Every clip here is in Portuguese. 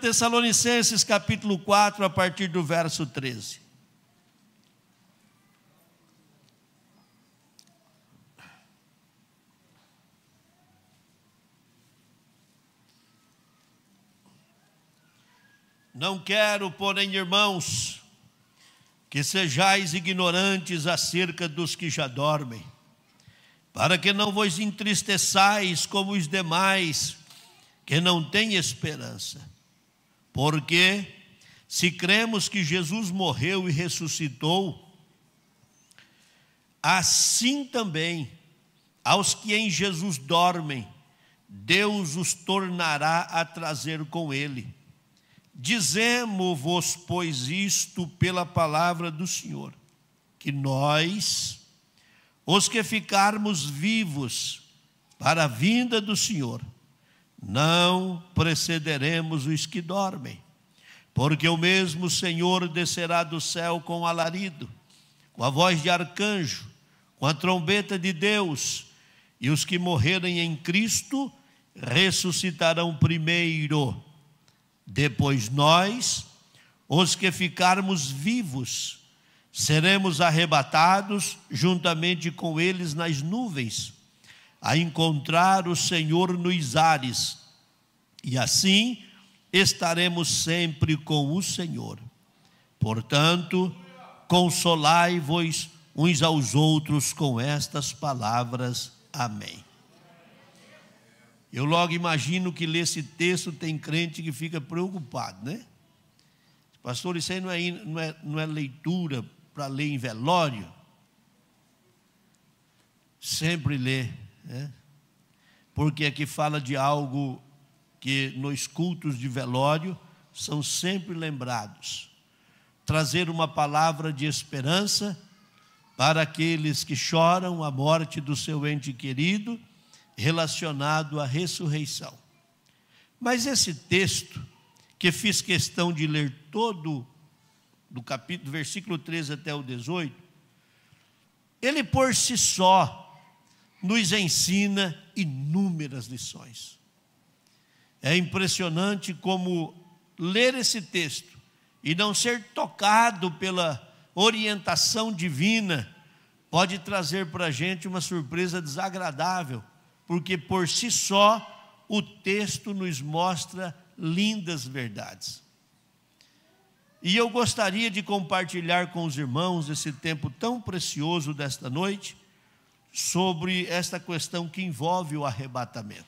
Tessalonicenses capítulo 4, a partir do verso 13. Não quero, porém, irmãos, que sejais ignorantes acerca dos que já dormem, para que não vos entristeçais como os demais, que não têm esperança. Porque, se cremos que Jesus morreu e ressuscitou, assim também, aos que em Jesus dormem, Deus os tornará a trazer com Ele. Dizemo-vos, pois, isto pela palavra do Senhor, que nós, os que ficarmos vivos para a vinda do Senhor, não precederemos os que dormem, porque o mesmo Senhor descerá do céu com alarido, com a voz de arcanjo, com a trombeta de Deus, e os que morrerem em Cristo ressuscitarão primeiro. Depois nós, os que ficarmos vivos, seremos arrebatados juntamente com eles nas nuvens, a encontrar o Senhor nos ares, e assim estaremos sempre com o Senhor. Portanto, consolai-vos uns aos outros com estas palavras. Amém. Eu logo imagino que ler esse texto tem crente que fica preocupado, né? Pastor, isso aí não é leitura para ler em velório? Sempre lê, né? Porque aqui fala de algo que nos cultos de velório são sempre lembrados. Trazer uma palavra de esperança para aqueles que choram a morte do seu ente querido, relacionado à ressurreição. Mas esse texto, que fiz questão de ler todo, do capítulo, versículo 13 até o 18, ele por si só nos ensina inúmeras lições. É impressionante como ler esse texto e não ser tocado pela orientação divina pode trazer para a gente uma surpresa desagradável, porque por si só o texto nos mostra lindas verdades. E eu gostaria de compartilhar com os irmãos esse tempo tão precioso desta noite, sobre esta questão que envolve o arrebatamento.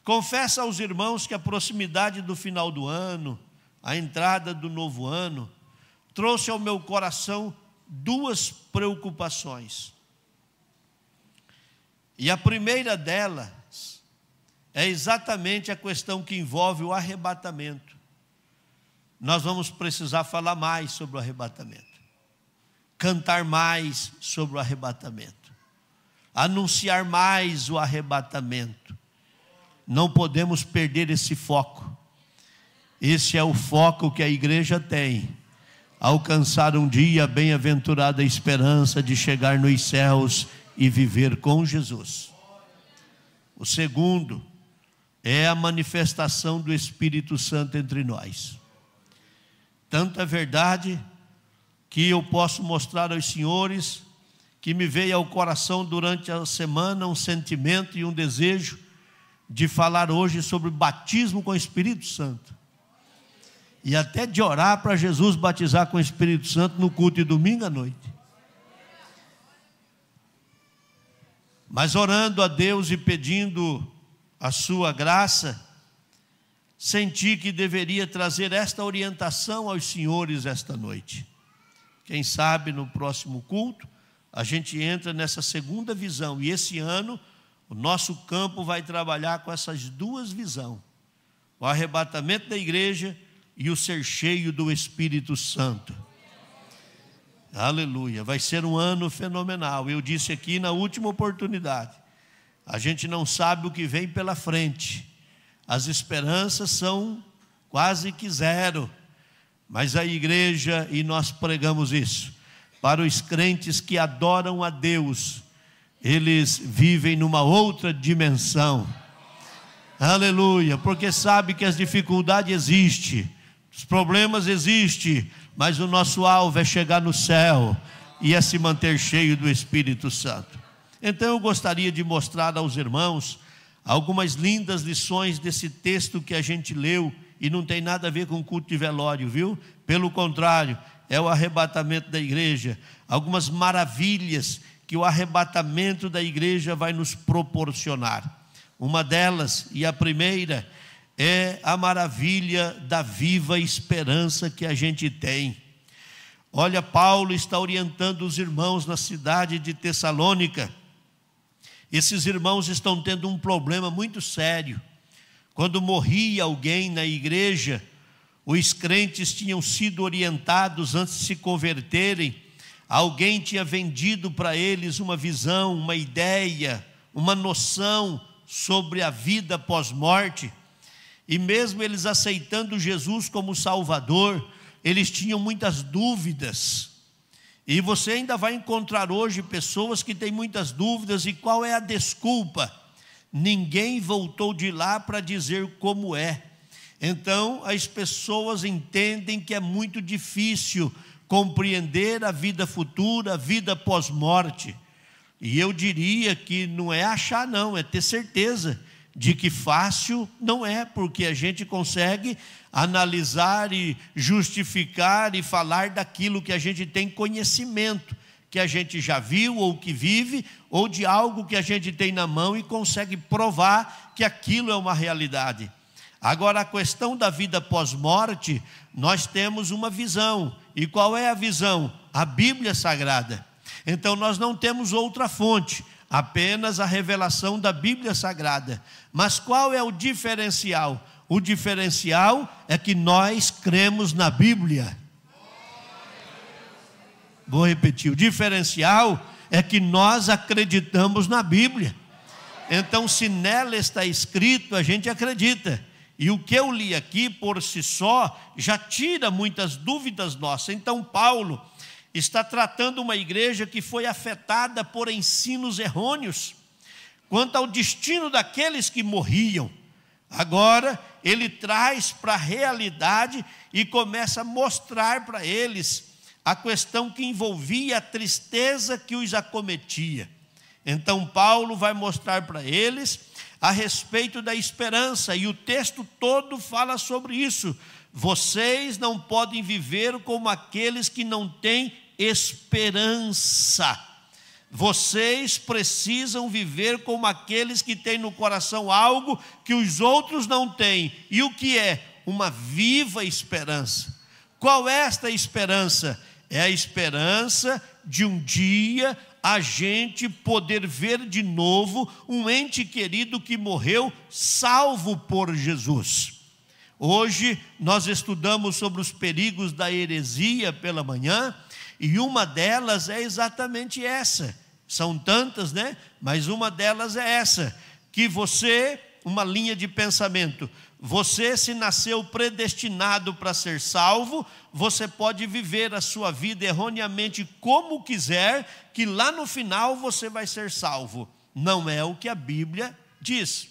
Confesso aos irmãos que a proximidade do final do ano, a entrada do novo ano, trouxe ao meu coração duas preocupações. E a primeira delas é exatamente a questão que envolve o arrebatamento. Nós vamos precisar falar mais sobre o arrebatamento, cantar mais sobre o arrebatamento, anunciar mais o arrebatamento. Não podemos perder esse foco. Esse é o foco que a igreja tem: alcançar um dia a bem-aventurada esperança de chegar nos céus e viver com Jesus. O segundo é a manifestação do Espírito Santo entre nós. Tanta verdade que eu posso mostrar aos senhores que me veio ao coração durante a semana um sentimento e um desejo de falar hoje sobre batismo com o Espírito Santo. E até de orar para Jesus batizar com o Espírito Santo no culto de domingo à noite. Mas orando a Deus e pedindo a sua graça, senti que deveria trazer esta orientação aos senhores esta noite. Quem sabe no próximo culto a gente entra nessa segunda visão. E esse ano o nosso campo vai trabalhar com essas duas visões: o arrebatamento da igreja e o ser cheio do Espírito Santo. Aleluia, vai ser um ano fenomenal. Eu disse aqui na última oportunidade, a gente não sabe o que vem pela frente, as esperanças são quase que zero, mas a igreja, e nós pregamos isso, para os crentes que adoram a Deus, eles vivem numa outra dimensão. Aleluia, porque sabe que as dificuldades existem, os problemas existem, mas o nosso alvo é chegar no céu e é se manter cheio do Espírito Santo. Então eu gostaria de mostrar aos irmãos algumas lindas lições desse texto que a gente leu, e não tem nada a ver com culto de velório, viu? Pelo contrário, é o arrebatamento da igreja, algumas maravilhas que o arrebatamento da igreja vai nos proporcionar. Uma delas, e a primeira, é a maravilha da viva esperança que a gente tem. Olha, Paulo está orientando os irmãos na cidade de Tessalônica. Esses irmãos estão tendo um problema muito sério. Quando morria alguém na igreja, os crentes tinham sido orientados antes de se converterem. Alguém tinha vendido para eles uma visão, uma ideia, uma noção sobre a vida pós-morte. E mesmo eles aceitando Jesus como Salvador, eles tinham muitas dúvidas. E você ainda vai encontrar hoje pessoas que têm muitas dúvidas. E qual é a desculpa? Ninguém voltou de lá para dizer como é. Então as pessoas entendem que é muito difícil compreender a vida futura, a vida pós-morte. E eu diria que não é achar não, é ter certeza de que fácil não é, porque a gente consegue analisar e justificar e falar daquilo que a gente tem conhecimento, que a gente já viu ou que vive, ou de algo que a gente tem na mão e consegue provar que aquilo é uma realidade. Agora, a questão da vida pós-morte, nós temos uma visão. E qual é a visão? A Bíblia Sagrada. Então nós não temos outra fonte, apenas a revelação da Bíblia Sagrada. Mas qual é o diferencial? O diferencial é que nós cremos na Bíblia. Vou repetir, o diferencial é que nós acreditamos na Bíblia. Então, se nela está escrito, a gente acredita. E o que eu li aqui, por si só, já tira muitas dúvidas nossas. Então, Paulo está tratando uma igreja que foi afetada por ensinos errôneos quanto ao destino daqueles que morriam. Agora, ele traz para a realidade e começa a mostrar para eles a questão que envolvia a tristeza que os acometia. Então Paulo vai mostrar para eles a respeito da esperança, e o texto todo fala sobre isso. Vocês não podem viver como aqueles que não têm esperança. Vocês precisam viver como aqueles que têm no coração algo que os outros não têm. E o que é? Uma viva esperança. Qual é esta esperança? É a esperança de um dia a gente poder ver de novo um ente querido que morreu, salvo por Jesus. Hoje nós estudamos sobre os perigos da heresia pela manhã, e uma delas é exatamente essa. São tantas, né? Mas uma delas é essa, que você, uma linha de pensamento, você, se nasceu predestinado para ser salvo, você pode viver a sua vida erroneamente como quiser, que lá no final você vai ser salvo. Não é o que a Bíblia diz.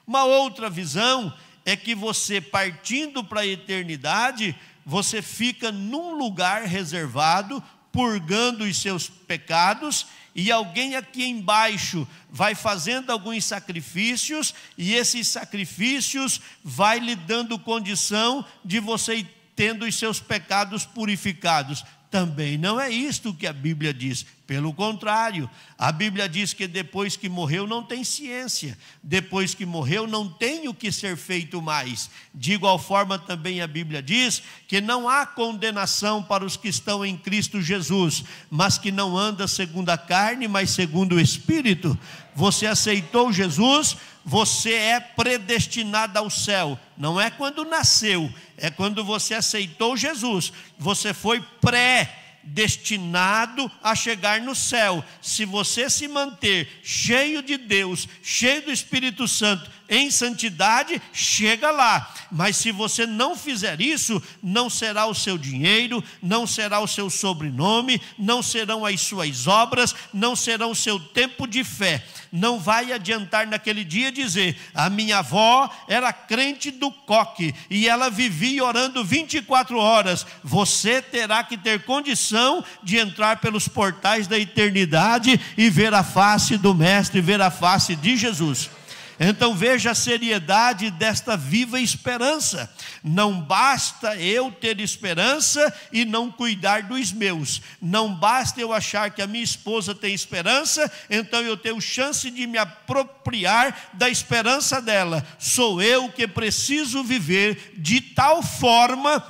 Uma outra visão é que você, partindo para a eternidade, você fica num lugar reservado, purgando os seus pecados, e alguém aqui embaixo vai fazendo alguns sacrifícios, e esses sacrifícios vai lhe dando condição de você ir tendo os seus pecados purificados. Também não é isto que a Bíblia diz. Pelo contrário, a Bíblia diz que depois que morreu não tem ciência. Depois que morreu não tem o que ser feito mais. De igual forma também a Bíblia diz que não há condenação para os que estão em Cristo Jesus, mas que não anda segundo a carne, mas segundo o Espírito. Você aceitou Jesus, você é predestinado ao céu. Não é quando nasceu, é quando você aceitou Jesus. Você foi predestinado a chegar no céu. Se você se manter cheio de Deus, cheio do Espírito Santo, em santidade, chega lá. Mas se você não fizer isso, não será o seu dinheiro, não será o seu sobrenome, não serão as suas obras, não serão o seu tempo de fé. Não vai adiantar naquele dia dizer: a minha avó era crente do coque e ela vivia orando 24 horas. Você terá que ter condição de entrar pelos portais da eternidade e ver a face do Mestre, ver a face de Jesus. Então veja a seriedade desta viva esperança. Não basta eu ter esperança e não cuidar dos meus. Não basta eu achar que a minha esposa tem esperança, então eu tenho chance de me apropriar da esperança dela. Sou eu que preciso viver de tal forma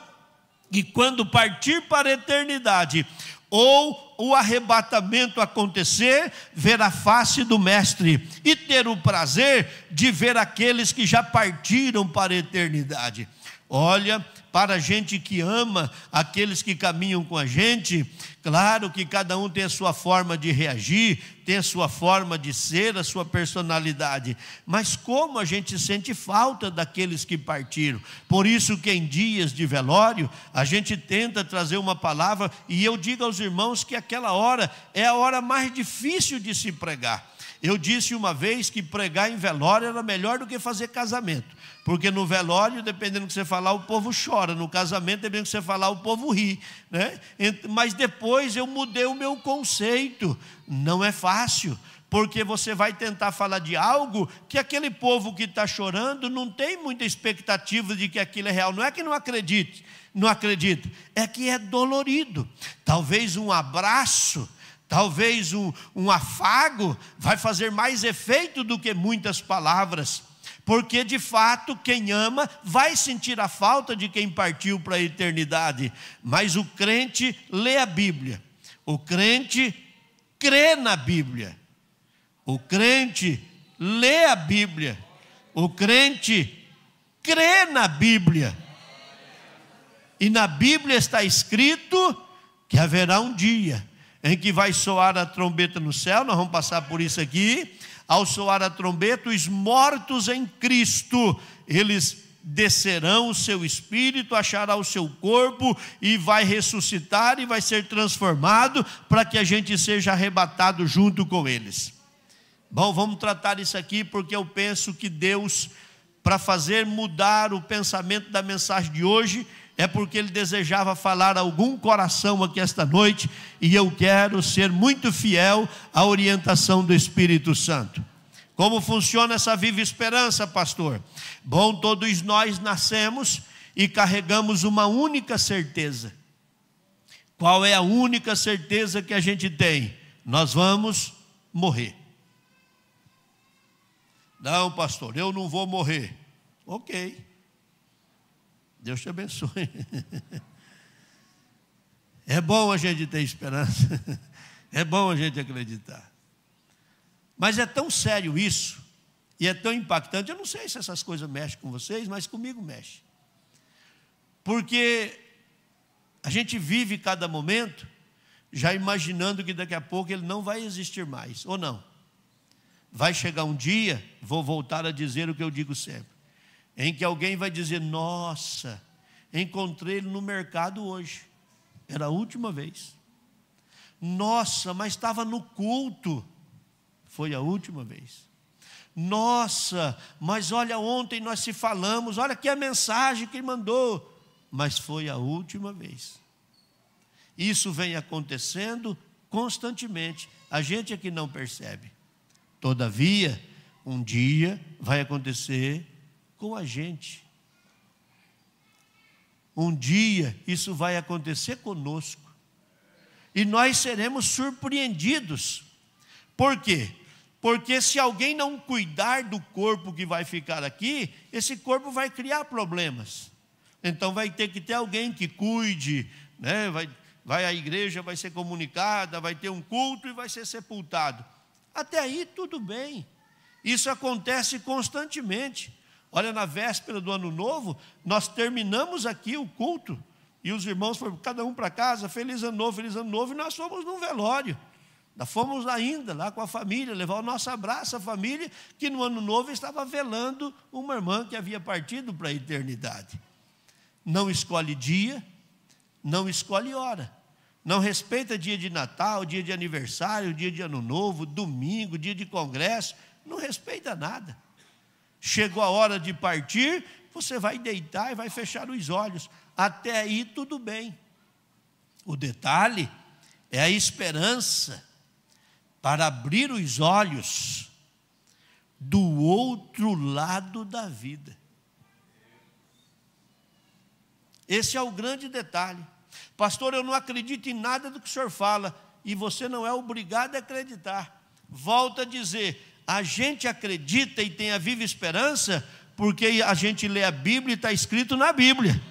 que quando partir para a eternidade, ou o arrebatamento acontecer, ver a face do Mestre e ter o prazer de ver aqueles que já partiram para a eternidade. Olha, para a gente que ama aqueles que caminham com a gente, claro que cada um tem a sua forma de reagir, tem a sua forma de ser, a sua personalidade, mas como a gente sente falta daqueles que partiram. Por isso que em dias de velório, a gente tenta trazer uma palavra, e eu digo aos irmãos que aquela hora é a hora mais difícil de se pregar. Eu disse uma vez que pregar em velório era melhor do que fazer casamento, porque no velório, dependendo do que você falar, o povo chora. No casamento, dependendo do que você falar, o povo ri, né? Mas depois eu mudei o meu conceito. Não é fácil, porque você vai tentar falar de algo que aquele povo que está chorando não tem muita expectativa de que aquilo é real. Não é que não acredita, é que é dolorido. Talvez um abraço, talvez um afago vai fazer mais efeito do que muitas palavras, porque de fato quem ama vai sentir a falta de quem partiu para a eternidade. Mas o crente lê a Bíblia, o crente crê na Bíblia, o crente lê a Bíblia, o crente crê na Bíblia, e na Bíblia está escrito que haverá um dia em que vai soar a trombeta no céu. Nós vamos passar por isso aqui. Ao soar a trombeta, os mortos em Cristo, eles descerão o seu espírito, achará o seu corpo e vai ressuscitar e vai ser transformado para que a gente seja arrebatado junto com eles. Bom, vamos tratar isso aqui, porque eu penso que Deus, para fazer mudar o pensamento da mensagem de hoje, é porque Ele desejava falar a algum coração aqui esta noite, e eu quero ser muito fiel à orientação do Espírito Santo. Como funciona essa viva esperança, pastor? Bom, todos nós nascemos e carregamos uma única certeza. Qual é a única certeza que a gente tem? Nós vamos morrer. Não, pastor, eu não vou morrer. Ok. Deus te abençoe. É bom a gente ter esperança. É bom a gente acreditar. Mas é tão sério isso, e é tão impactante. Eu não sei se essas coisas mexem com vocês, mas comigo mexe. Porque a gente vive cada momento já imaginando que daqui a pouco ele não vai existir mais, ou não. Vai chegar um dia, vou voltar a dizer o que eu digo sempre, em que alguém vai dizer: nossa, encontrei ele no mercado hoje, era a última vez. Nossa, mas estava no culto, foi a última vez. Nossa, mas olha, ontem nós se falamos, olha aqui a mensagem que ele mandou, mas foi a última vez. Isso vem acontecendo constantemente, a gente é que não percebe. Todavia, um dia vai acontecer com a gente. Um dia isso vai acontecer conosco, e nós seremos surpreendidos. Por quê? Porque se alguém não cuidar do corpo que vai ficar aqui, esse corpo vai criar problemas. Então vai ter que ter alguém que cuide, né? Vai a igreja, vai ser comunicada, vai ter um culto e vai ser sepultado. Até aí tudo bem. Isso acontece constantemente. Olha, na véspera do ano novo, nós terminamos aqui o culto, e os irmãos foram cada um para casa, feliz ano novo, e nós fomos num velório. Nós fomos ainda lá com a família, levar o nosso abraço à família, que no ano novo estava velando uma irmã que havia partido para a eternidade. Não escolhe dia, não escolhe hora. Não respeita dia de Natal, dia de aniversário, dia de ano novo, domingo, dia de congresso. Não respeita nada. Chegou a hora de partir, você vai deitar e vai fechar os olhos. Até aí tudo bem. O detalhe é a esperança para abrir os olhos do outro lado da vida. Esse é o grande detalhe. Pastor, eu não acredito em nada do que o senhor fala, e você não é obrigado a acreditar. Volto a dizer, a gente acredita e tem a viva esperança, porque a gente lê a Bíblia e está escrito na Bíblia.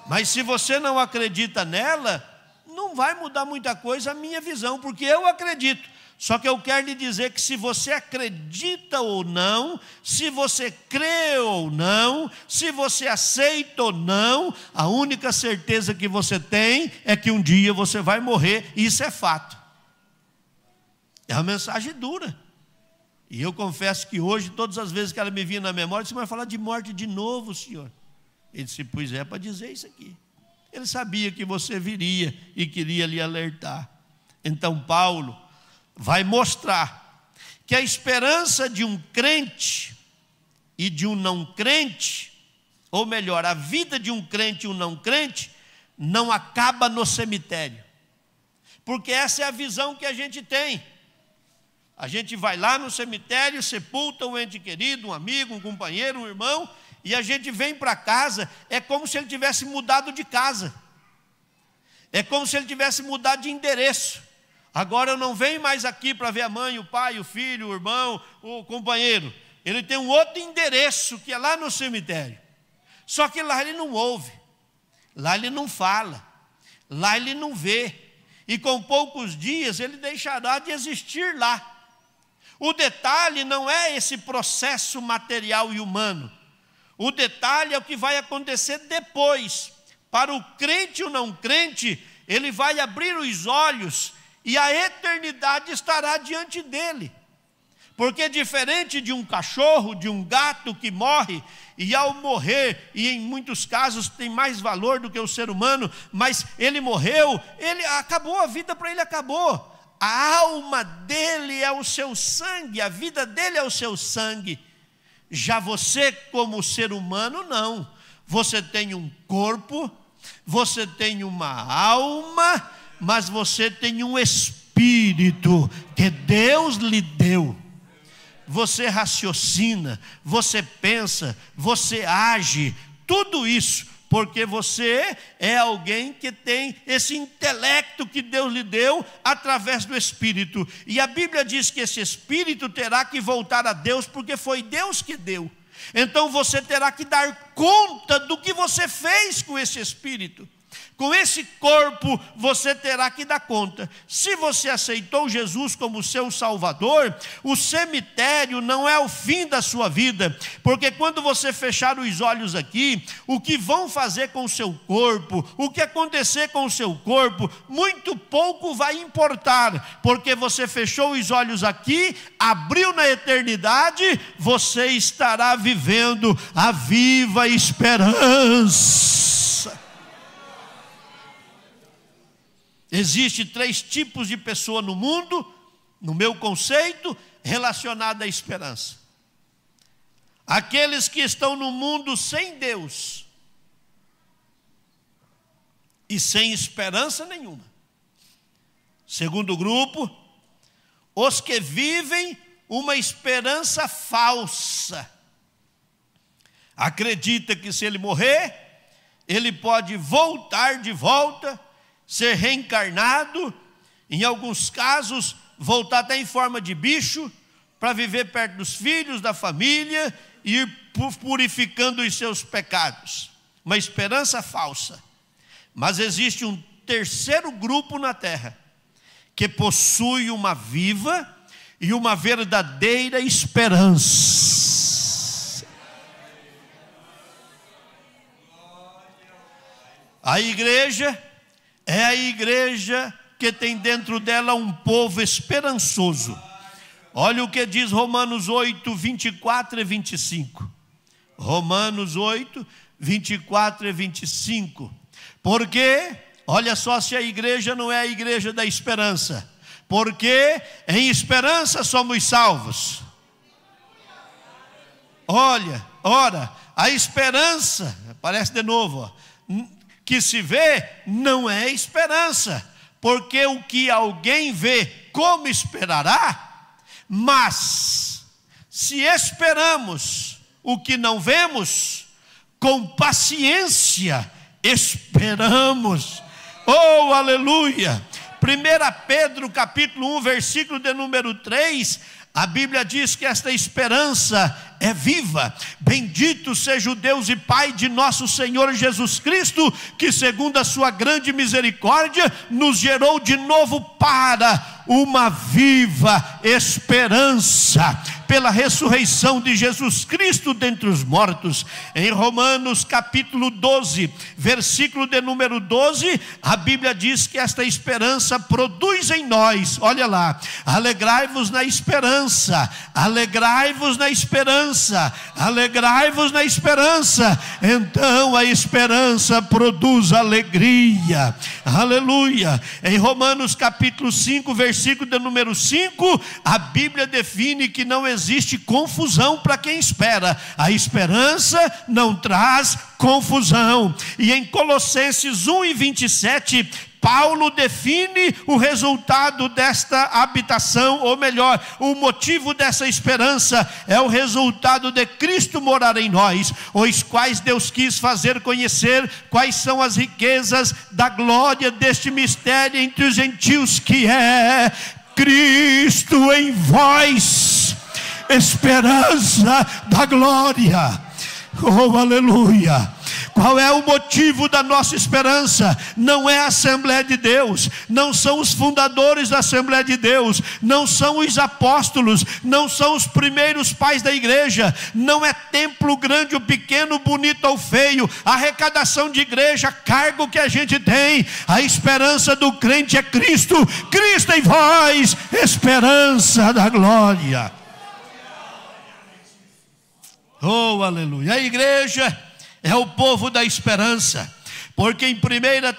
Mas se você não acredita nela, não vai mudar muita coisa a minha visão, porque eu acredito. Só que eu quero lhe dizer que se você acredita ou não, se você crê ou não, se você aceita ou não, a única certeza que você tem é que um dia você vai morrer, e isso é fato. É uma mensagem dura. E eu confesso que hoje, todas as vezes que ela me vinha na memória, você vai falar de morte de novo, senhor. Ele disse, pois é, para dizer isso aqui. Ele sabia que você viria e queria lhe alertar. Então Paulo vai mostrar que a esperança de um crente e de um não crente, ou melhor, a vida de um crente e um não crente, não acaba no cemitério. Porque essa é a visão que a gente tem. A gente vai lá no cemitério, sepulta um ente querido, um amigo, um companheiro, um irmão, e a gente vem para casa, é como se ele tivesse mudado de casa. É como se ele tivesse mudado de endereço. Agora eu não venho mais aqui para ver a mãe, o pai, o filho, o irmão, o companheiro. Ele tem um outro endereço, que é lá no cemitério. Só que lá ele não ouve, lá ele não fala, lá ele não vê. E com poucos dias ele deixará de existir lá. O detalhe não é esse processo material e humano. O detalhe é o que vai acontecer depois. Para o crente ou não crente, ele vai abrir os olhos e a eternidade estará diante dele. Porque diferente de um cachorro, de um gato que morre, e ao morrer, e em muitos casos tem mais valor do que o ser humano, mas ele morreu, ele acabou, a vida para ele acabou. A alma dele é o seu sangue, a vida dele é o seu sangue. Já você, como ser humano, não. Você tem um corpo, você tem uma alma, mas você tem um espírito que Deus lhe deu. Você raciocina, você pensa, você age, tudo isso, porque você é alguém que tem esse intelecto que Deus lhe deu através do Espírito. E a Bíblia diz que esse Espírito terá que voltar a Deus, porque foi Deus que deu. Então você terá que dar conta do que você fez com esse Espírito. Com esse corpo você terá que dar conta. Se você aceitou Jesus como seu Salvador, o cemitério não é o fim da sua vida, porque quando você fechar os olhos aqui, o que vão fazer com o seu corpo, o que acontecer com o seu corpo, muito pouco vai importar, porque você fechou os olhos aqui, abriu na eternidade, você estará vivendo a viva esperança. Existem 3 tipos de pessoa no mundo, no meu conceito, relacionada à esperança. Aqueles que estão no mundo sem Deus e sem esperança nenhuma. Segundo grupo, os que vivem uma esperança falsa. Acredita que se ele morrer, ele pode voltar de volta, ser reencarnado, em alguns casos voltar até em forma de bicho, para viver perto dos filhos, da família, e ir purificando os seus pecados. Uma esperança falsa. Mas existe um terceiro grupo na terra, que possui uma viva e uma verdadeira esperança. A igreja é a igreja porque tem dentro dela um povo esperançoso. Olha o que diz Romanos 8, 24 e 25. Romanos 8, 24 e 25. Porque, olha só se a igreja não é a igreja da esperança. Porque em esperança somos salvos. Olha, ora, a esperança, aparece de novo, ó, que se vê não é esperança. Porque o que alguém vê, como esperará? Mas, se esperamos o que não vemos, com paciência esperamos. Oh, aleluia! 1 Pedro capítulo 1, versículo de número 3, a Bíblia diz que esta esperança é viva. Bendito seja o Deus e Pai de nosso Senhor Jesus Cristo, que segundo a sua grande misericórdia, nos gerou de novo para uma viva esperança, pela ressurreição de Jesus Cristo dentre os mortos. Em Romanos capítulo 12, versículo de número 12, a Bíblia diz que esta esperança produz em nós, olha lá, alegrai-vos na esperança, alegrai-vos na esperança, alegrai-vos na esperança. Então a esperança produz alegria, aleluia. Em Romanos capítulo 5, versículo de número 5, a Bíblia define que não existe confusão para quem espera. A esperança não traz confusão. E em Colossenses 1 e 27, Paulo define o resultado desta habitação, ou melhor, o motivo dessa esperança é o resultado de Cristo morar em nós, os quais Deus quis fazer conhecer quais são as riquezas da glória deste mistério entre os gentios, que é Cristo em vós, esperança da glória. Oh, aleluia! Qual é o motivo da nossa esperança? Não é a Assembleia de Deus, não são os fundadores da Assembleia de Deus, não são os apóstolos, não são os primeiros pais da igreja, não é templo grande ou pequeno, bonito ou feio, arrecadação de igreja, cargo que a gente tem. A esperança do crente é Cristo, Cristo em vós, esperança da glória. Oh, aleluia! A igreja é o povo da esperança, porque em 1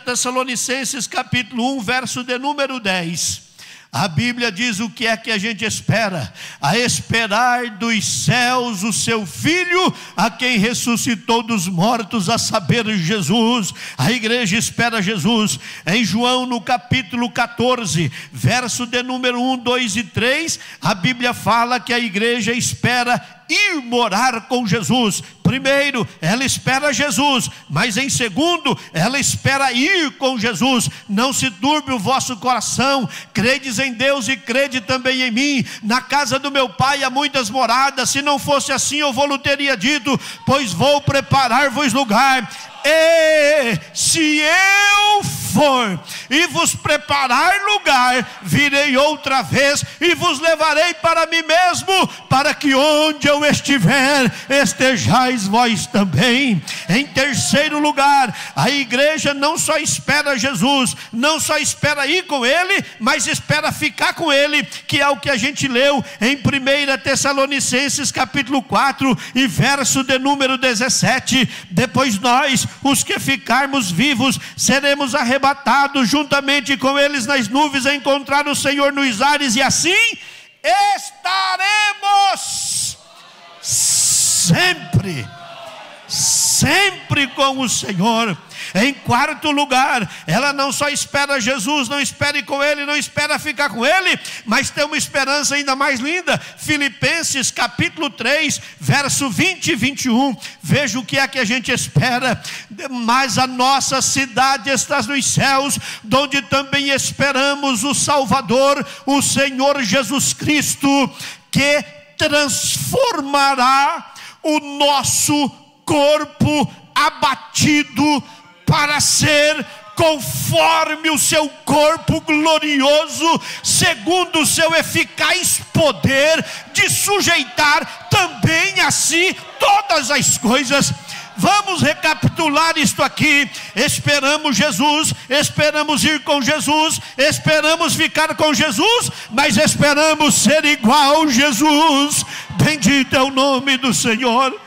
Tessalonicenses capítulo 1, verso de número 10, a Bíblia diz o que é que a gente espera: a esperar dos céus o seu Filho, a quem ressuscitou dos mortos, a saber, Jesus. A igreja espera Jesus. Em João no capítulo 14, verso de número 1, 2 e 3, a Bíblia fala que a igreja espera ir morar com Jesus. Primeiro, ela espera Jesus, mas em segundo, ela espera ir com Jesus. Não se turbe o vosso coração, credes em Deus e crede também em mim. Na casa do meu Pai há muitas moradas, se não fosse assim eu vou-lhe teria dito, pois vou preparar-vos lugar. E se eu for e vos preparar lugar, virei outra vez e vos levarei para mim mesmo, para que onde eu estiver, estejais vós também. Em terceiro lugar, a igreja não só espera Jesus, não só espera ir com Ele, mas espera ficar com Ele, que é o que a gente leu em 1 Tessalonicenses capítulo 4 e verso de número 17. Depois nós, os que ficarmos vivos, seremos arrebatados juntamente com eles nas nuvens, a encontrar o Senhor nos ares, e assim estaremos sempre com o Senhor. Em quarto lugar, ela não só espera Jesus, não espera ir com Ele, não espera ficar com Ele, mas tem uma esperança ainda mais linda. Filipenses capítulo 3, verso 20 e 21, veja o que é que a gente espera: mas a nossa cidade está nos céus, donde também esperamos o Salvador, o Senhor Jesus Cristo, que transformará o nosso corpo abatido para ser conforme o seu corpo glorioso, segundo o seu eficaz poder de sujeitar também a si todas as coisas. Vamos recapitular isto aqui. Esperamos Jesus, esperamos ir com Jesus, esperamos ficar com Jesus, mas esperamos ser igual a Jesus. Bendito é o nome do Senhor.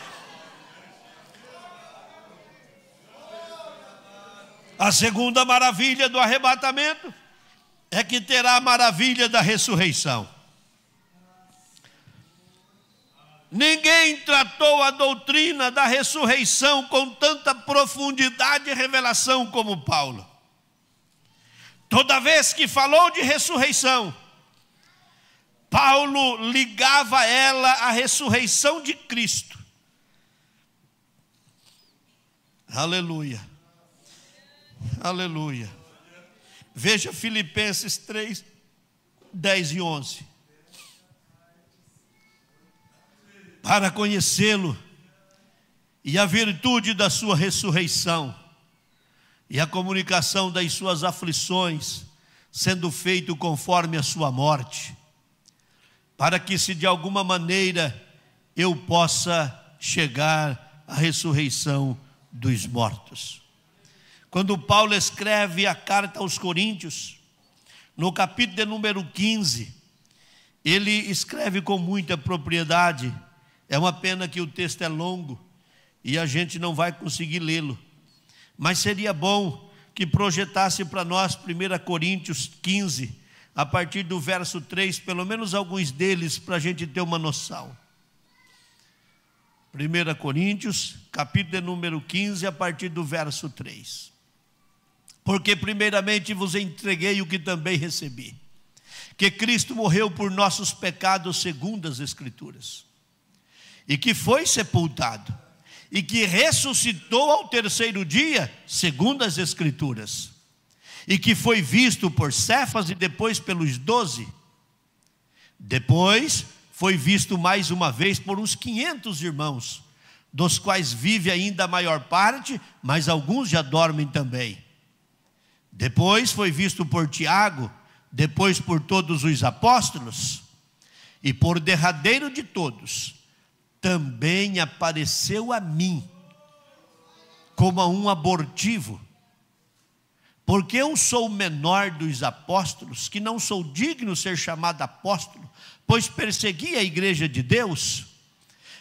A segunda maravilha do arrebatamento é que terá a maravilha da ressurreição. Ninguém tratou a doutrina da ressurreição com tanta profundidade e revelação como Paulo. Toda vez que falou de ressurreição, Paulo ligava ela à ressurreição de Cristo. Aleluia. Aleluia. Veja Filipenses 3, 10 e 11. Para conhecê-lo e a virtude da sua ressurreição e a comunicação das suas aflições, sendo feito conforme a sua morte, para que se de alguma maneira eu possa chegar à ressurreição dos mortos. Quando Paulo escreve a carta aos Coríntios, no capítulo de número 15, ele escreve com muita propriedade. É uma pena que o texto é longo e a gente não vai conseguir lê-lo, mas seria bom que projetasse para nós 1 Coríntios 15, a partir do verso 3, pelo menos alguns deles, para a gente ter uma noção. 1 Coríntios, capítulo de número 15, a partir do verso 3. Porque primeiramente vos entreguei o que também recebi, que Cristo morreu por nossos pecados segundo as Escrituras, e que foi sepultado, e que ressuscitou ao terceiro dia, segundo as Escrituras, e que foi visto por Cefas e depois pelos 12. Depois foi visto mais uma vez por uns 500 irmãos, dos quais vive ainda a maior parte, mas alguns já dormem também. Depois foi visto por Tiago, depois por todos os apóstolos, e por derradeiro de todos, também apareceu a mim, como a um abortivo, porque eu sou o menor dos apóstolos, que não sou digno de ser chamado apóstolo, pois persegui a igreja de Deus,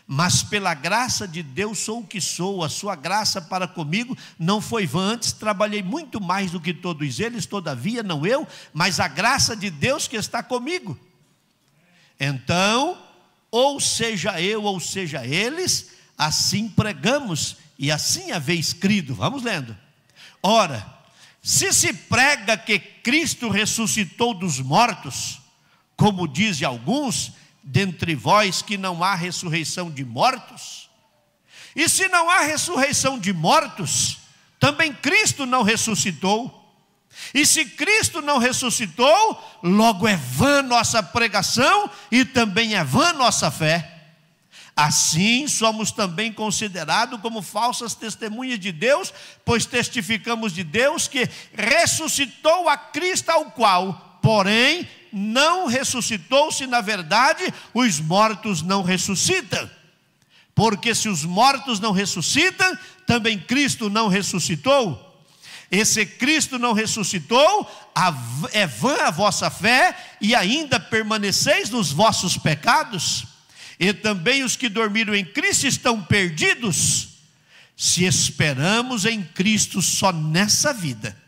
mas pela graça de Deus sou o que sou. A sua graça para comigo não foi vã, antes trabalhei muito mais do que todos eles, todavia não eu, mas a graça de Deus que está comigo. Então, ou seja eu, ou seja eles, assim pregamos, e assim haveis crido. Vamos lendo. Ora, se prega que Cristo ressuscitou dos mortos, como dizem alguns, dentre vós que não há ressurreição de mortos, e se não há ressurreição de mortos, também Cristo não ressuscitou. E se Cristo não ressuscitou, logo é vã nossa pregação e também é vã nossa fé. Assim somos também considerados como falsas testemunhas de Deus, pois testificamos de Deus que ressuscitou a Cristo, ao qual, porém, não ressuscitou, se na verdade os mortos não ressuscitam. Porque se os mortos não ressuscitam, também Cristo não ressuscitou. E se Cristo não ressuscitou, é vã a vossa fé, e ainda permaneceis nos vossos pecados. E também os que dormiram em Cristo estão perdidos. Se esperamos em Cristo só nessa vida,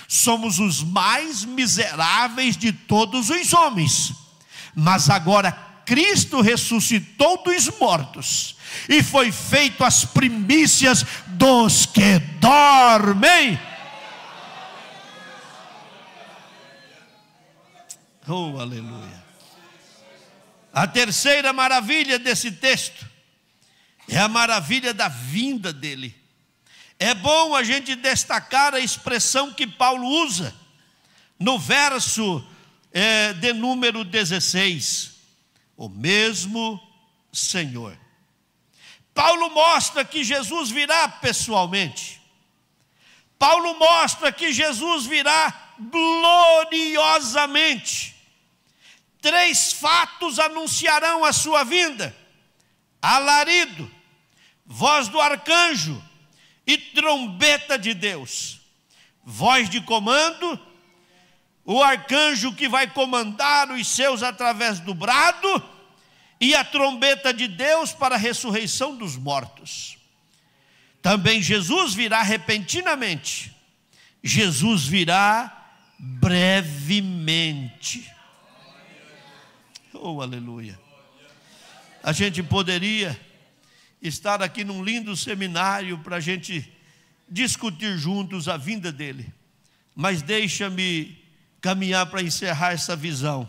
somos os mais miseráveis de todos os homens. Mas agora Cristo ressuscitou dos mortos e foi feito as primícias dos que dormem. Oh, aleluia. A terceira maravilha desse texto é a maravilha da vinda dele. É bom a gente destacar a expressão que Paulo usa no verso de número 16. O mesmo Senhor. Paulo mostra que Jesus virá pessoalmente. Paulo mostra que Jesus virá gloriosamente. 3 fatos anunciarão a sua vinda: alarido, voz do arcanjo e trombeta de Deus, voz de comando, o arcanjo que vai comandar os seus através do brado, e a trombeta de Deus para a ressurreição dos mortos. Também Jesus virá repentinamente, Jesus virá brevemente. Oh, aleluia! A gente poderia estar aqui num lindo seminário para a gente discutir juntos a vinda dele, mas deixa-me caminhar para encerrar essa visão.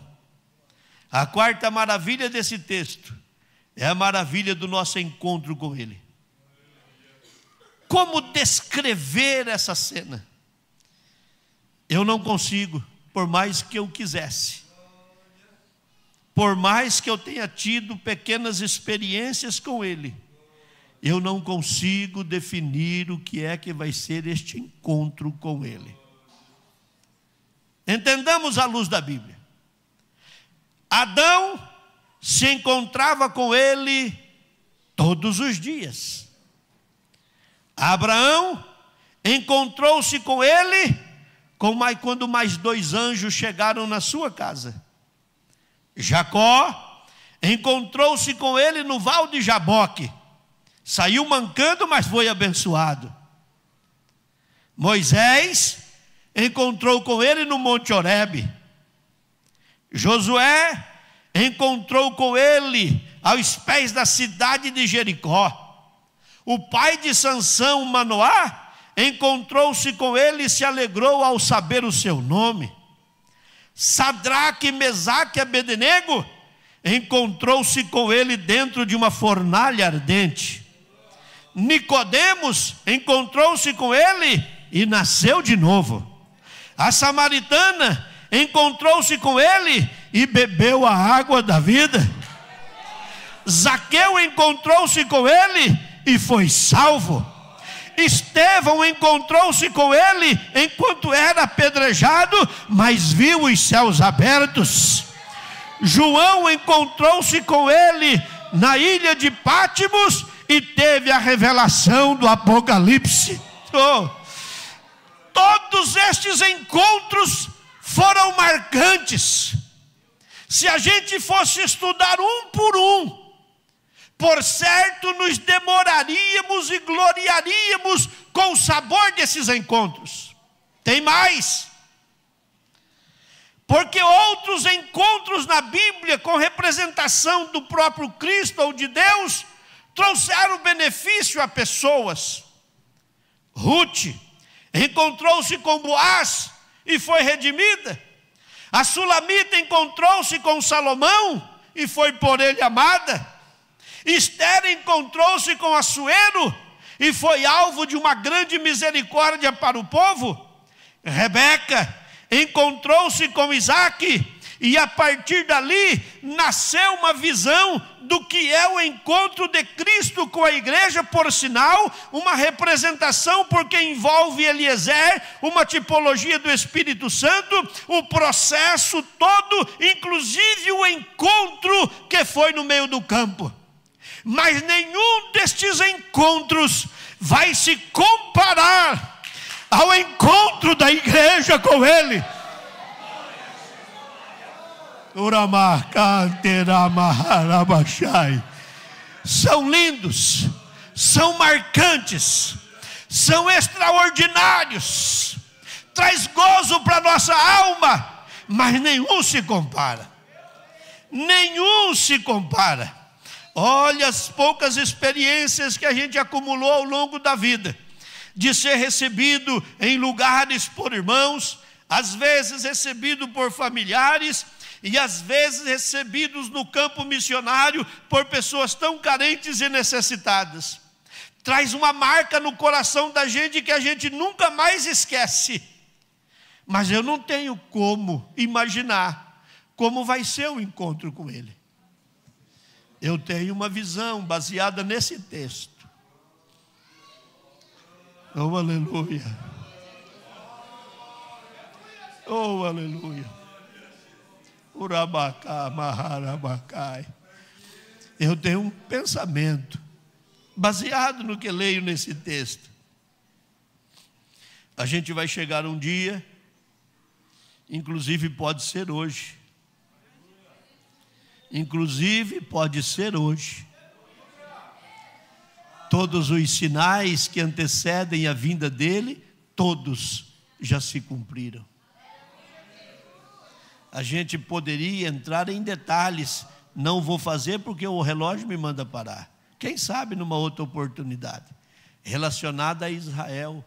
A quarta maravilha desse texto é a maravilha do nosso encontro com ele. Como descrever essa cena? Eu não consigo, por mais que eu quisesse. Por mais que eu tenha tido pequenas experiências com ele, eu não consigo definir o que é que vai ser este encontro com ele. Entendamos à luz da Bíblia. Adão se encontrava com ele todos os dias. Abraão encontrou-se com ele quando mais 2 anjos chegaram na sua casa. Jacó encontrou-se com ele no val de Jaboque. Saiu mancando, mas foi abençoado. Moisés encontrou com ele no Monte Horebe. Josué encontrou com ele aos pés da cidade de Jericó. O pai de Sansão, Manoá, encontrou-se com ele e se alegrou ao saber o seu nome. Sadraque, Mesaque e Abednego encontrou-se com ele dentro de uma fornalha ardente. Nicodemos encontrou-se com ele e nasceu de novo. A samaritana encontrou-se com ele e bebeu a água da vida. Zaqueu encontrou-se com ele e foi salvo. Estevão encontrou-se com ele enquanto era apedrejado, mas viu os céus abertos. João encontrou-se com ele na ilha de Pátimos e teve a revelação do Apocalipse. Todos estes encontros foram marcantes. Se a gente fosse estudar um por um, por certo nos demoraríamos e gloriaríamos com o sabor desses encontros. Tem mais. Porque outros encontros na Bíblia com representação do próprio Cristo ou de Deus trouxeram benefício a pessoas. Ruth encontrou-se com Boaz e foi redimida. A Sulamita encontrou-se com Salomão e foi por ele amada. Esther encontrou-se com Assuero e foi alvo de uma grande misericórdia para o povo. Rebeca encontrou-se com Isaque e a partir dali nasceu uma visão do que é o encontro de Cristo com a igreja, por sinal, uma representação porque envolve Eliezer, uma tipologia do Espírito Santo, o processo todo, inclusive o encontro que foi no meio do campo. Mas nenhum destes encontros vai se comparar ao encontro da igreja com ele. São lindos, são marcantes, são extraordinários, traz gozo para a nossa alma, mas nenhum se compara. Nenhum se compara. Olha as poucas experiências que a gente acumulou ao longo da vida, de ser recebido em lugares por irmãos, às vezes recebido por familiares, e às vezes recebidos no campo missionário por pessoas tão carentes e necessitadas. Traz uma marca no coração da gente que a gente nunca mais esquece. Mas eu não tenho como imaginar como vai ser o encontro com ele. Eu tenho uma visão baseada nesse texto. Oh, aleluia. Oh, aleluia. Urabacá, maharabacai. Eu tenho um pensamento baseado no que leio nesse texto. A gente vai chegar um dia, inclusive pode ser hoje. Inclusive pode ser hoje. Todos os sinais que antecedem a vinda dele, todos já se cumpriram. A gente poderia entrar em detalhes, não vou fazer porque o relógio me manda parar. Quem sabe numa outra oportunidade, relacionada a Israel,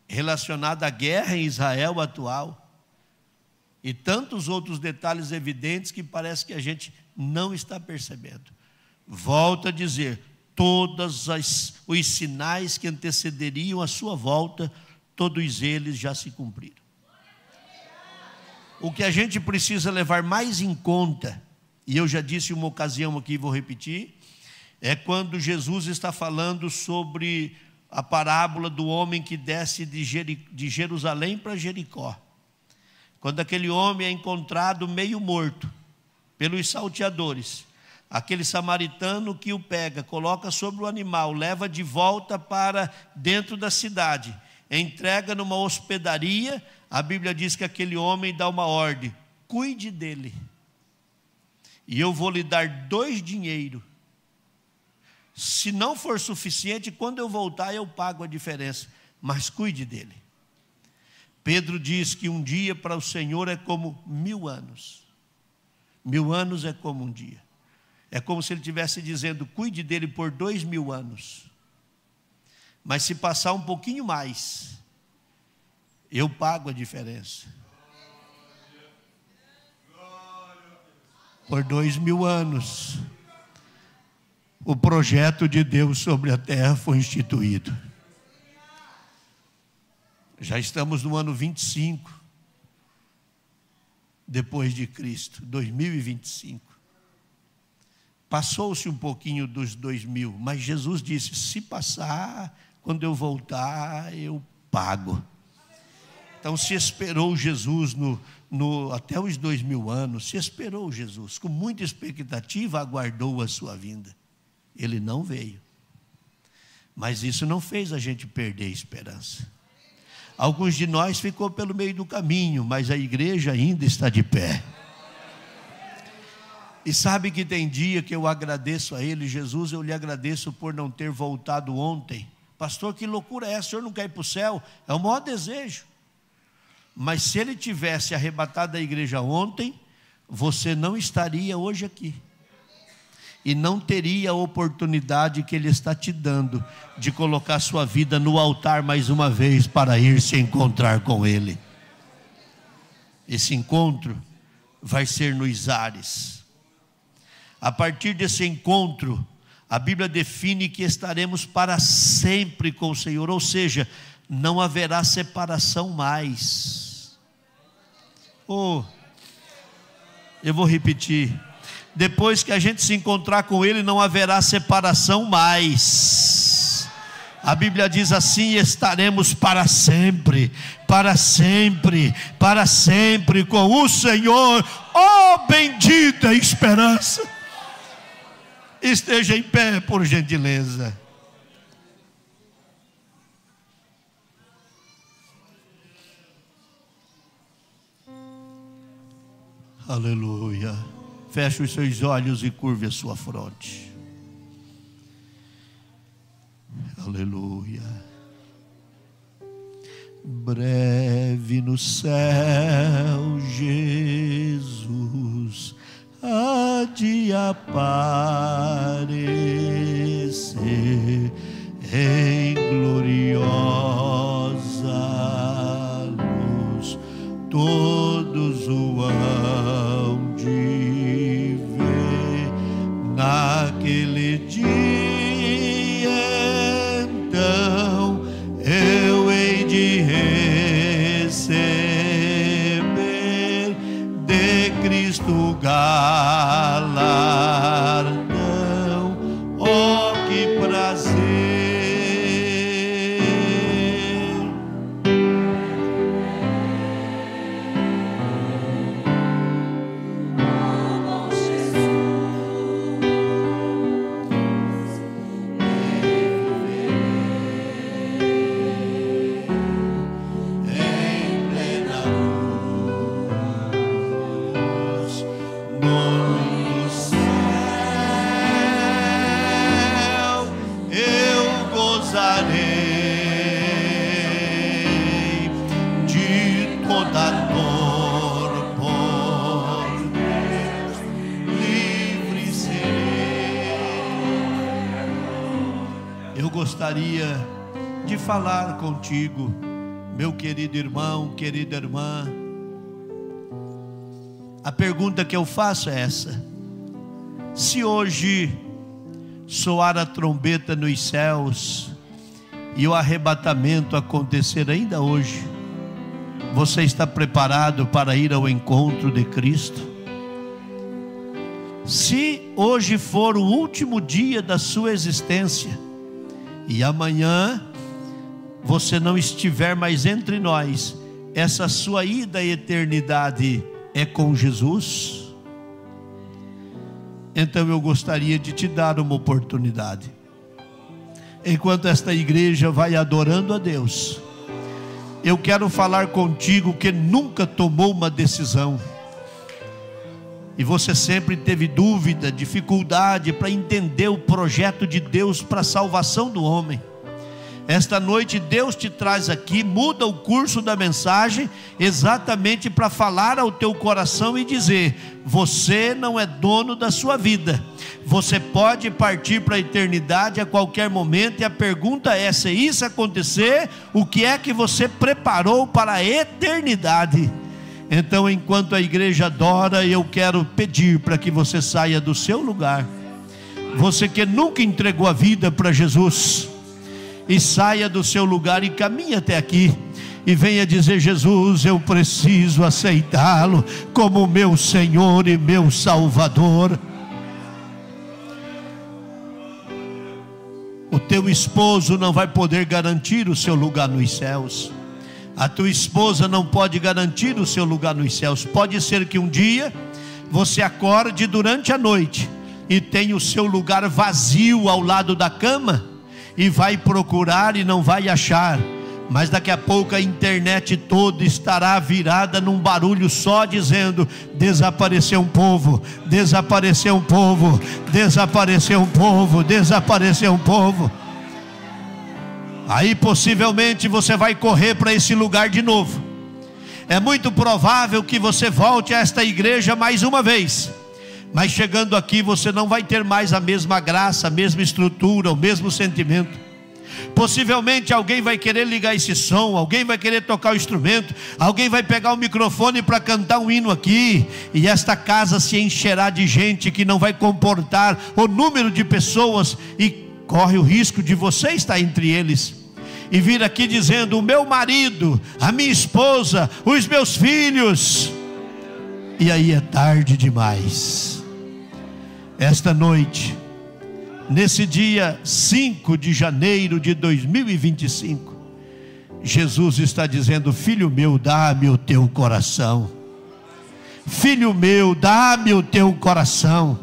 relacionada à guerra em Israel atual, e tantos outros detalhes evidentes que parece que a gente não está percebendo. Volto a dizer, todos os sinais que antecederiam a sua volta, todos eles já se cumpriram. O que a gente precisa levar mais em conta, e eu já disse uma ocasião aqui, vou repetir, é quando Jesus está falando sobre a parábola do homem que desce de Jerusalém para Jericó. Quando aquele homem é encontrado meio morto pelos salteadores, aquele samaritano que o pega, coloca sobre o animal, leva de volta para dentro da cidade, entrega numa hospedaria. A Bíblia diz que aquele homem dá uma ordem: cuide dele, e eu vou lhe dar 2 dinheiros. Se não for suficiente, quando eu voltar eu pago a diferença, mas cuide dele. Pedro diz que um dia para o Senhor é como 1000 anos. 1000 anos é como um dia. É como se ele estivesse dizendo: cuide dele por 2000 anos. Mas se passar um pouquinho mais, eu pago a diferença. Por 2000 anos, o projeto de Deus sobre a terra foi instituído. Já estamos no ano 25, depois de Cristo, 2025. Passou-se um pouquinho dos 2000, mas Jesus disse: se passar, quando eu voltar, eu pago. Então se esperou Jesus até os 2000 anos, se esperou Jesus, com muita expectativa, aguardou a sua vinda. Ele não veio, mas isso não fez a gente perder a esperança. Alguns de nós ficou pelo meio do caminho, mas a igreja ainda está de pé. E sabe que tem dia que eu agradeço a Ele: Jesus, eu lhe agradeço por não ter voltado ontem. Pastor, que loucura é essa? O senhor não quer ir para o céu? É o maior desejo. Mas se Ele tivesse arrebatado a igreja ontem, você não estaria hoje aqui. E não teria a oportunidade que Ele está te dando de colocar sua vida no altar mais uma vez para ir se encontrar com Ele. Esse encontro vai ser nos ares. A partir desse encontro, a Bíblia define que estaremos para sempre com o Senhor, ou seja, não haverá separação mais. Eu vou repetir. Depois que a gente se encontrar com Ele, não haverá separação mais. A Bíblia diz assim: estaremos para sempre, para sempre, para sempre com o Senhor. Oh, bendita esperança! Esteja em pé, por gentileza. Aleluia. Feche os seus olhos e curve a sua fronte. Aleluia. Breve no céu, Jesus há de aparecer em gloriosa luz. Todos o hão de ver naquele dia. Então eu hei de receber de Cristo galardão. Oh, que prazer! gostaria de falar contigo, meu querido irmão, querida irmã. A pergunta que eu faço é essa: se hoje soar a trombeta nos céus e o arrebatamento acontecer ainda hoje, você está preparado para ir ao encontro de Cristo? Se hoje for o último dia da sua existência e amanhã você não estiver mais entre nós, essa sua ida à eternidade é com Jesus? Então eu gostaria de te dar uma oportunidade. Enquanto esta igreja vai adorando a Deus, eu quero falar contigo que nunca tomou uma decisão, e você sempre teve dúvida, dificuldade para entender o projeto de Deus para a salvação do homem. Esta noite Deus te traz aqui, muda o curso da mensagem, exatamente para falar ao teu coração e dizer: você não é dono da sua vida, você pode partir para a eternidade a qualquer momento. E a pergunta é: se isso acontecer, o que é que você preparou para a eternidade? Então, enquanto a igreja adora, eu quero pedir para que você saia do seu lugar, você que nunca entregou a vida para Jesus, e saia do seu lugar e caminhe até aqui e venha dizer: Jesus, eu preciso aceitá-lo como meu Senhor e meu Salvador. O teu esposo não vai poder garantir o seu lugar nos céus, a tua esposa não pode garantir o seu lugar nos céus. Pode ser que um dia você acorde durante a noite e tenha o seu lugar vazio ao lado da cama, e vai procurar e não vai achar, mas daqui a pouco a internet toda estará virada num barulho só, dizendo: desapareceu um povo, desapareceu um povo, desapareceu um povo, desapareceu um povo. Aí possivelmente você vai correr para esse lugar de novo. É muito provável que você volte a esta igreja mais uma vez, mas chegando aqui você não vai ter mais a mesma graça, a mesma estrutura, o mesmo sentimento. Possivelmente alguém vai querer ligar esse som, alguém vai querer tocar o instrumento, alguém vai pegar o microfone para cantar um hino aqui, e esta casa se encherá de gente que não vai comportar o número de pessoas, e corre o risco de você estar entre eles e vir aqui dizendo: o meu marido, a minha esposa, os meus filhos. E aí é tarde demais. Esta noite, nesse dia 5 de janeiro de 2025, Jesus está dizendo: filho meu, dá-me o teu coração. Filho meu, dá-me o teu coração.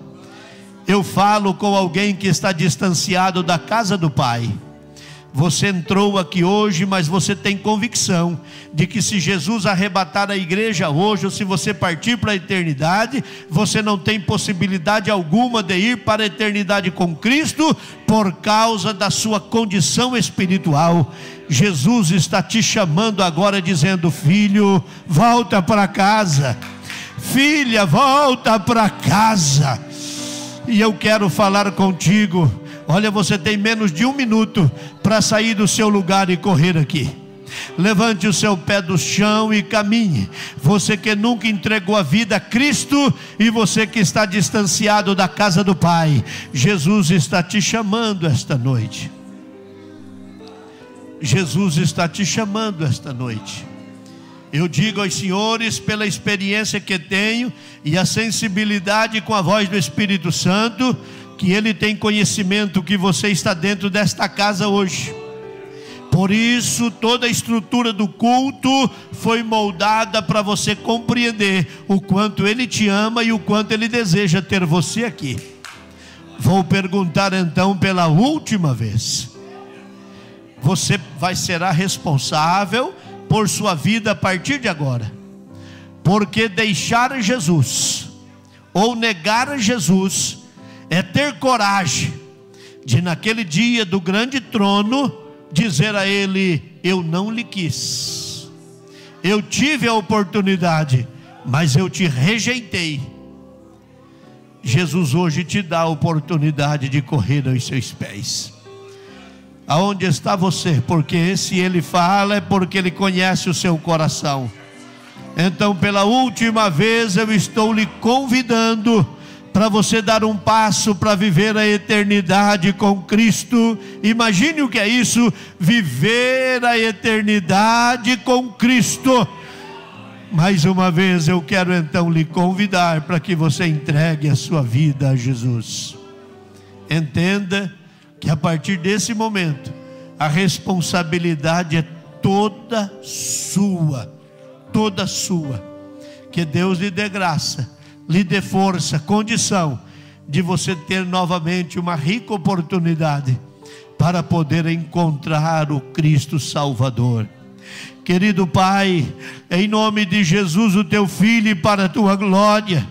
Eu falo com alguém que está distanciado da casa do Pai. Você entrou aqui hoje, mas você tem convicção de que se Jesus arrebatar a igreja hoje, ou se você partir para a eternidade, você não tem possibilidade alguma de ir para a eternidade com Cristo, por causa da sua condição espiritual. Jesus está te chamando agora, dizendo: filho, volta para casa. Filha, volta para casa. E eu quero falar contigo. Olha, você tem menos de 1 minuto para sair do seu lugar e correr aqui. Levante o seu pé do chão e caminhe. Você que nunca entregou a vida a Cristo, e você que está distanciado da casa do Pai, Jesus está te chamando esta noite. Jesus está te chamando esta noite. Eu digo aos senhores, pela experiência que tenho e a sensibilidade com a voz do Espírito Santo, que Ele tem conhecimento que você está dentro desta casa hoje. Por isso toda a estrutura do culto foi moldada para você compreender o quanto Ele te ama e o quanto Ele deseja ter você aqui. Vou perguntar então pela última vez: você será responsável por sua vida a partir de agora, porque deixar Jesus ou negar Jesus é ter coragem de, naquele dia do grande trono, dizer a Ele: eu não lhe quis, eu tive a oportunidade, mas eu te rejeitei. Jesus hoje te dá a oportunidade de correr aos seus pés. aonde está você, porque se Ele fala é porque Ele conhece o seu coração. Então, pela última vez, eu estou lhe convidando para você dar um passo para viver a eternidade com Cristo. Imagine o que é isso, viver a eternidade com Cristo. Mais uma vez eu quero então lhe convidar para que você entregue a sua vida a Jesus. Entenda que a partir desse momento a responsabilidade é toda sua, toda sua. Que Deus lhe dê graça, lhe dê força, condição de você ter novamente uma rica oportunidade para poder encontrar o Cristo Salvador. Querido Pai, em nome de Jesus, o teu Filho, e para a tua glória,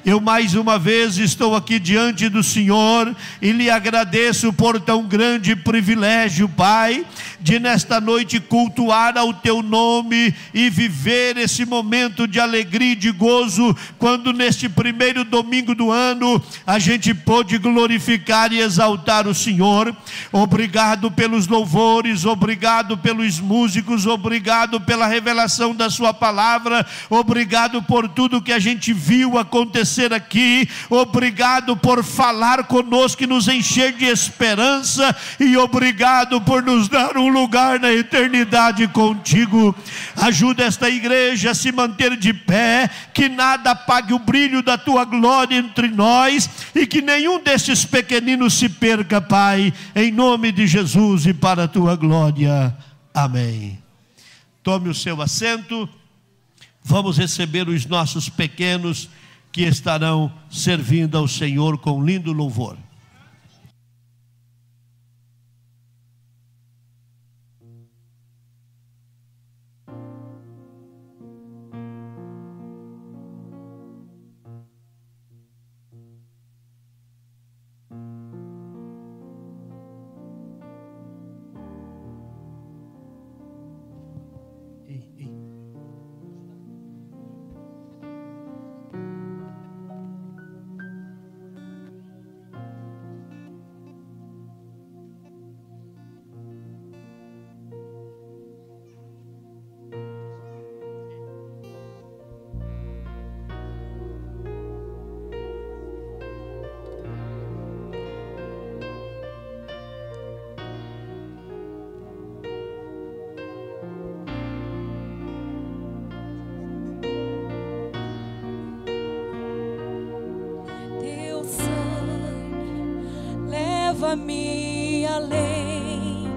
eu mais uma vez estou aqui diante do Senhor e lhe agradeço por tão grande privilégio, Pai, de nesta noite cultuar ao teu nome e viver esse momento de alegria e de gozo, quando neste primeiro domingo do ano a gente pôde glorificar e exaltar o Senhor. Obrigado pelos louvores, obrigado pelos músicos, obrigado pela revelação da sua palavra, obrigado por tudo que a gente viu acontecer aqui, obrigado por falar conosco e nos encher de esperança, e obrigado por nos dar um lugar na eternidade contigo. Ajuda esta igreja a se manter de pé, que nada apague o brilho da tua glória entre nós, e que nenhum desses pequeninos se perca, Pai, em nome de Jesus e para a tua glória. Amém. Tome o seu assento. Vamos receber os nossos pequenos que estarão servindo ao Senhor com lindo louvor. Leva-me além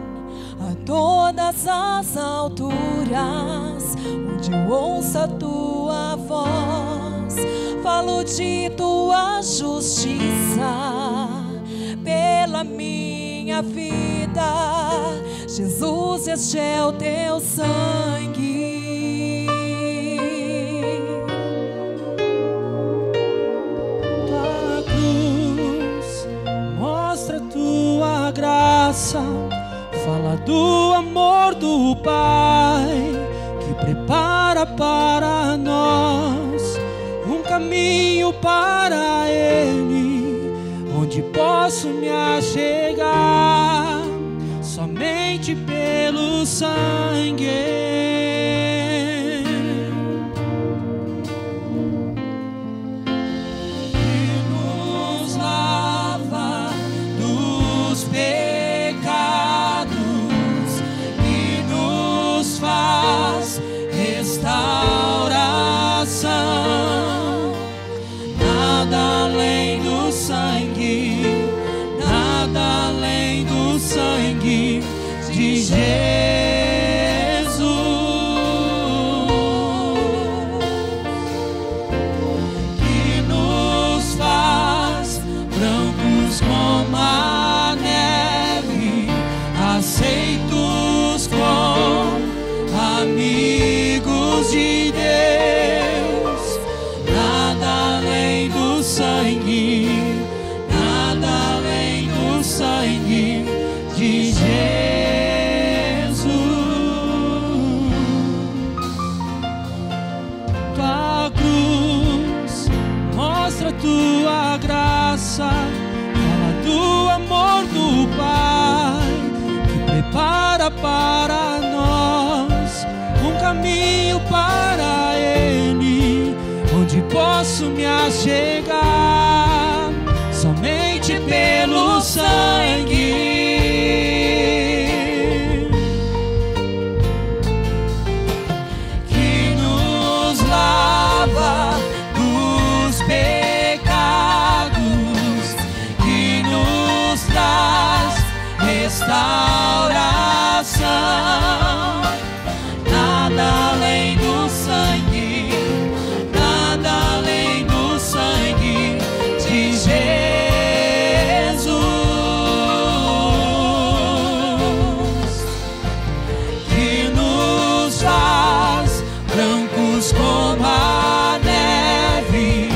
a todas as alturas, onde eu ouço a tua voz, falo de tua justiça pela minha vida. Jesus, este é o teu sangue. Graça, fala do amor do Pai, que prepara para nós um caminho para Ele, onde posso me achegar somente pelo sangue. Nada além do sangue, nada além do sangue de Jesus, que nos faz brancos como a neve, aceitos como amigos de Deus. Nada além do sangue, nada além do sangue de Jesus. a chegar somente pelo sangue que nos lava dos pecados, que nos traz restauração. Nada além do sangue, nada além do sangue de Jesus, que nos faz brancos como a neve,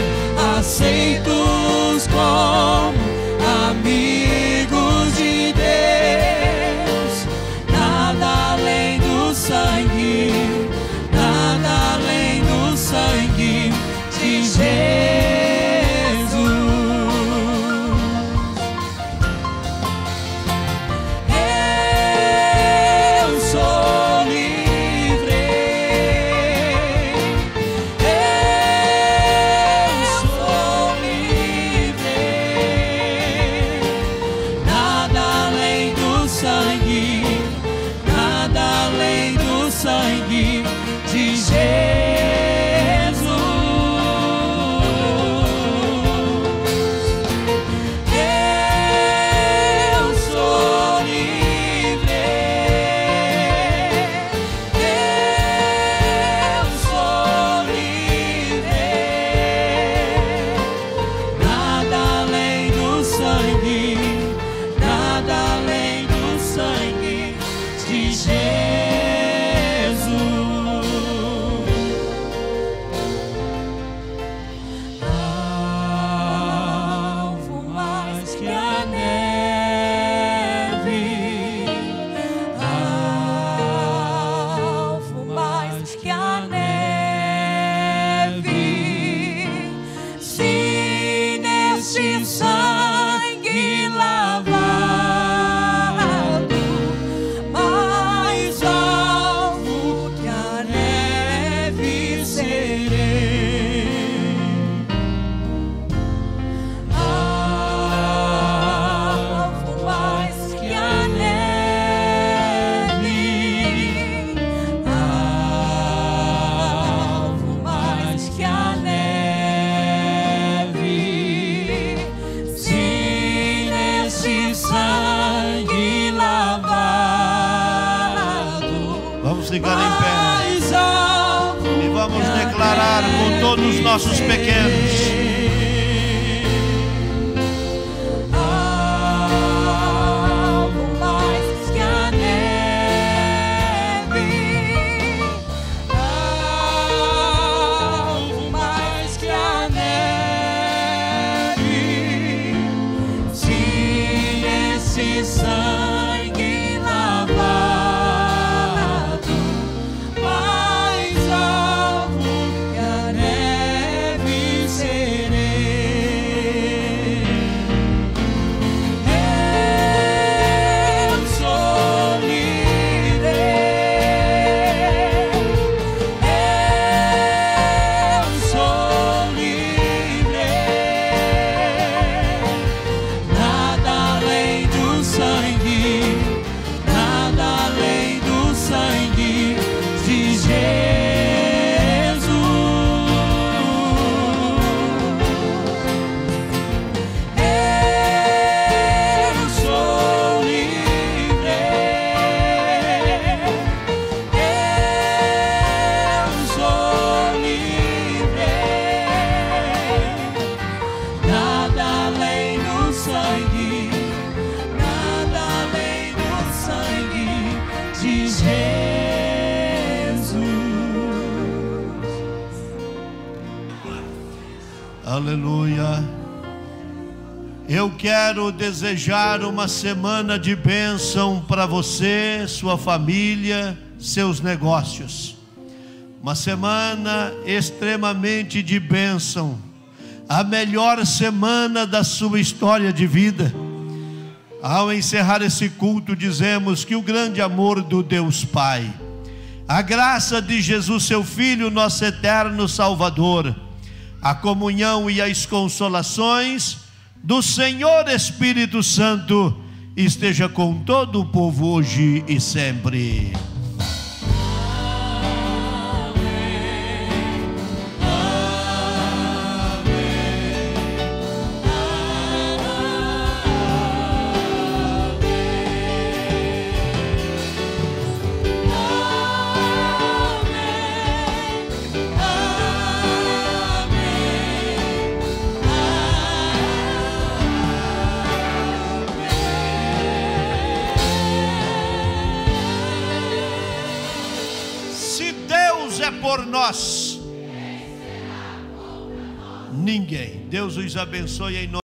aceitos como amigos de Deus. Nada além do sangue, nada além do sangue de Jesus. Eu sou livre, eu sou livre. Nada além do sangue, nada além do sangue de Jesus. Eu sou livre, eu sou livre. Nada além do sangue, nada além do sangue de Jesus. Alvo mais que a neve, alvo mais que a neve, se nesse sangue lavado, mais alvo que a neve serei. Alvo mais que a neve, alvo mais que a neve, se nesse sangue lavado, Vamos ficar em pé mais alvo e vamos declarar com todos os nossos pequenos. alvo mais que a neve, alvo mais que a neve, se nesse sangue lavado, mais alvo que a neve serei. Eu sou livre, eu sou livre. Nada além do sangue, nada além do sangue de Jesus. Eu sou livre, eu sou livre. Nada além do sangue, nada além do sangue de Jesus. Aleluia. Eu quero desejar uma semana de bênção para você, sua família, seus negócios. Uma semana extremamente de bênção. A melhor semana da sua história de vida. Ao encerrar esse culto, dizemos que o grande amor do Deus Pai, a graça de Jesus, seu Filho, nosso eterno Salvador, a comunhão e as consolações do Senhor Espírito Santo esteja com todo o povo hoje e sempre. Por nós, ninguém. Deus os abençoe em nome